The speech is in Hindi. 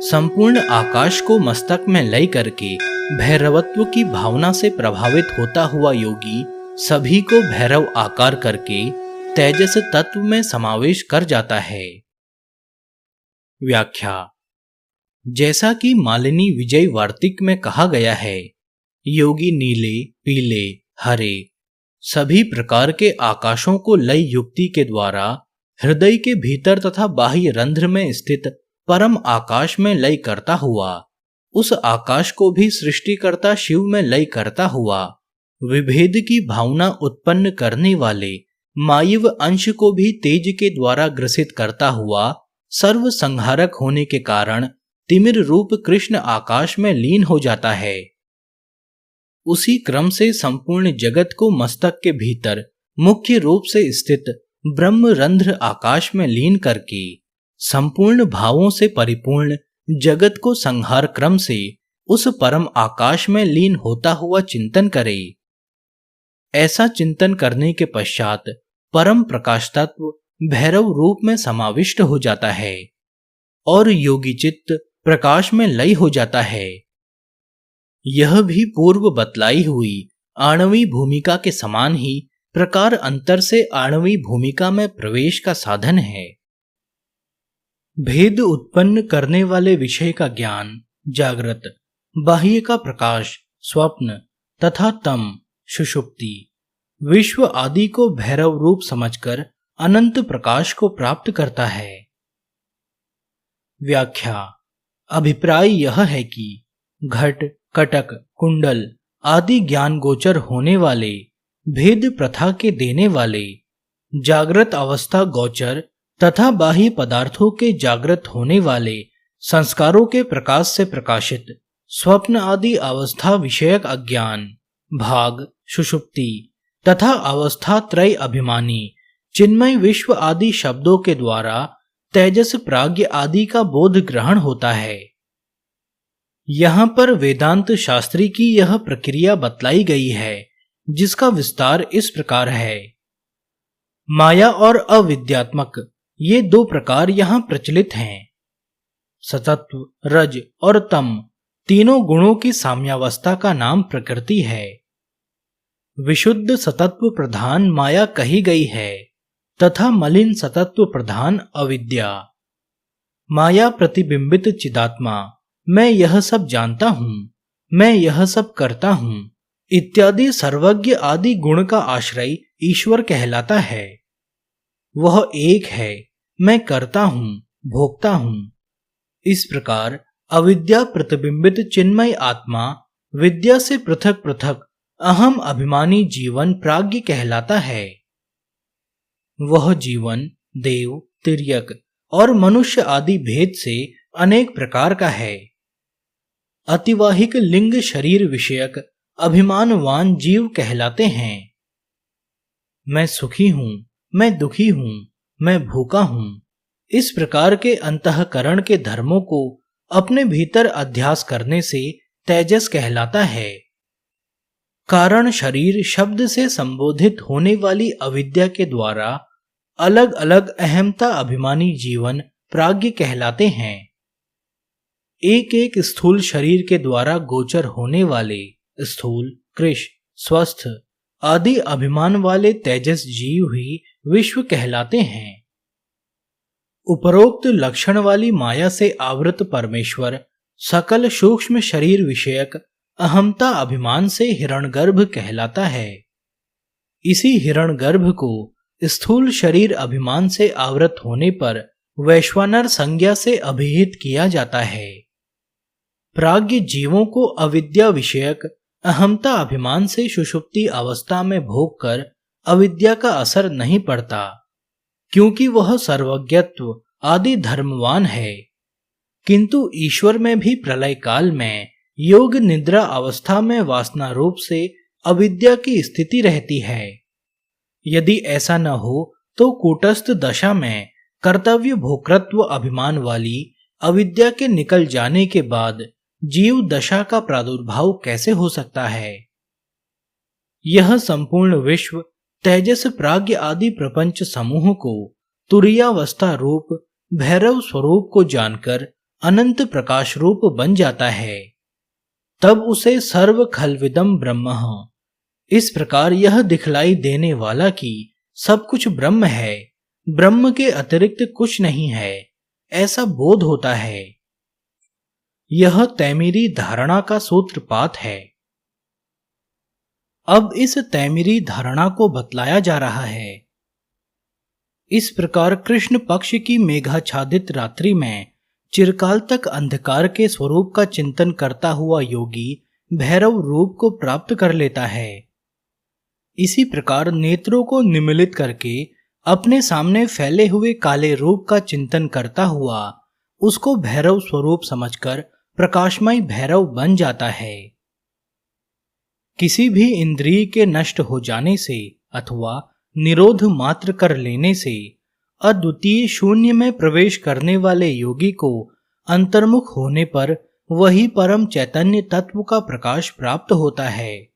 संपूर्ण आकाश को मस्तक में लय करके भैरवत्व की भावना से प्रभावित होता हुआ योगी सभी को भैरव आकार करके तेजस तत्व में समावेश कर जाता है। व्याख्या। जैसा कि मालिनी विजय वार्तिक में कहा गया है, योगी नीले, पीले, हरे सभी प्रकार के आकाशों को लय युक्ति के द्वारा हृदय के भीतर तथा बाह्य रंध्र में स्थित परम आकाश में लय करता हुआ, उस आकाश को भी सृष्टिकर्ता शिव में लय करता हुआ, विभेद की भावना उत्पन्न करने वाले मायव अंश को भी तेज के द्वारा ग्रसित करता हुआ सर्व संहारक होने के कारण तिमिर रूप कृष्ण आकाश में लीन हो जाता है। उसी क्रम से संपूर्ण जगत को मस्तक के भीतर मुख्य रूप से स्थित ब्रह्म रंध्र आकाश में लीन करके संपूर्ण भावों से परिपूर्ण जगत को संहार क्रम से उस परम आकाश में लीन होता हुआ चिंतन करे। ऐसा चिंतन करने के पश्चात परम प्रकाश तत्व भैरव रूप में समाविष्ट हो जाता है और योगी चित्त प्रकाश में लय हो जाता है। यह भी पूर्व बतलाई हुई आणवी भूमिका के समान ही प्रकार अंतर से आणवी भूमिका में प्रवेश का साधन है। भेद उत्पन्न करने वाले विषय का ज्ञान जागृत, बाह्य का प्रकाश स्वप्न तथा तम सुषुप्ति, विश्व आदि को भैरव रूप समझकर अनंत प्रकाश को प्राप्त करता है। व्याख्या। अभिप्राय यह है कि घट, कटक, कुंडल आदि ज्ञान गोचर होने वाले भेद प्रथा के देने वाले जागृत अवस्था गोचर तथा बाह्य पदार्थों के जागृत होने वाले संस्कारों के प्रकाश से प्रकाशित स्वप्न आदि अवस्था विषयक अज्ञान भाग सुषुप्ति तथा अवस्था त्रय अभिमानी चिन्मय विश्व आदि शब्दों के द्वारा तेजस प्राज्ञ आदि का बोध ग्रहण होता है। यहाँ पर वेदांत शास्त्री की यह प्रक्रिया बतलाई गई है, जिसका विस्तार इस प्रकार है। माया और अविद्यात्मक ये दो प्रकार यहाँ प्रचलित हैं। सतत्व, रज और तम तीनों गुणों की साम्यावस्था का नाम प्रकृति है। विशुद्ध सतत्व प्रधान माया कही गई है तथा मलिन सतत्व प्रधान अविद्या। माया प्रतिबिंबित चिदात्मा, मैं यह सब जानता हूं, मैं यह सब करता हूं इत्यादि सर्वज्ञ आदि गुण का आश्रय ईश्वर कहलाता है। वह एक है, मैं करता हूं, भोगता हूं। इस प्रकार अविद्या प्रतिबिंबित चिन्मय आत्मा विद्या से पृथक पृथक अहम अभिमानी जीवन प्राज्ञ कहलाता है। वह जीवन देव, तिर्यक और मनुष्य आदि भेद से अनेक प्रकार का है। अतिवाहिक लिंग शरीर विषयक अभिमानवान जीव कहलाते हैं। मैं सुखी हूं, मैं दुखी हूं, मैं भूखा हूं, इस प्रकार के अंतःकरण के धर्मों को अपने भीतर अध्यास करने से तेजस कहलाता है। कारण शरीर शब्द से संबोधित होने वाली अविद्या के द्वारा अलग अलग अहमता अभिमानी जीवन प्राज्ञ कहलाते हैं। एक एक स्थूल शरीर के द्वारा गोचर होने वाले स्थूल, कृश, स्वस्थ आदि अभिमान वाले तेजस जीव ही विश्व कहलाते हैं। उपरोक्त लक्षण वाली माया से आवृत परमेश्वर सकल सूक्ष्म शरीर विषयक अहमता अभिमान से हिरण्यगर्भ कहलाता है। इसी हिरण्यगर्भ को स्थूल शरीर अभिमान से आवृत होने पर वैश्वानर संज्ञा से अभिहित किया जाता है। प्राज्ञ जीवों को अविद्या विषयक अहमता अभिमान से सुषुप्ति अवस्था में भोग कर अविद्या का असर नहीं पड़ता, क्योंकि वह सर्वज्ञत्व आदि धर्मवान है। किंतु ईश्वर में भी प्रलय काल में योग निद्रा अवस्था में वासना रूप से अविद्या की स्थिति रहती है। यदि ऐसा न हो तो कूटस्थ दशा में कर्तव्य भोक्तृत्व अभिमान वाली अविद्या के निकल जाने के बाद जीव दशा का प्रादुर्भाव कैसे हो सकता है। यह संपूर्ण विश्व तेजस प्राज्ञ आदि प्रपंच समूह को तुरीयावस्था रूप भैरव स्वरूप को जानकर अनंत प्रकाश रूप बन जाता है, तब उसे सर्व खलविदम ब्रह्म, इस प्रकार यह दिखलाई देने वाला कि सब कुछ ब्रह्म है, ब्रह्म के अतिरिक्त कुछ नहीं है, ऐसा बोध होता है। यह तैमिरी धारणा का सूत्रपात है। अब इस तैमिरी धारणा को बतलाया जा रहा है। इस प्रकार कृष्ण पक्ष की मेघाच्छादित रात्रि में चिरकाल तक अंधकार के स्वरूप का चिंतन करता हुआ योगी भैरव रूप को प्राप्त कर लेता है। इसी प्रकार नेत्रों को निमीलित करके अपने सामने फैले हुए काले रूप का चिंतन करता हुआ उसको भैरव स्वरूप समझकर प्रकाशमय भैरव बन जाता है। किसी भी इंद्रिय के नष्ट हो जाने से अथवा निरोध मात्र कर लेने से अद्वितीय शून्य में प्रवेश करने वाले योगी को अंतर्मुख होने पर वही परम चैतन्य तत्व का प्रकाश प्राप्त होता है।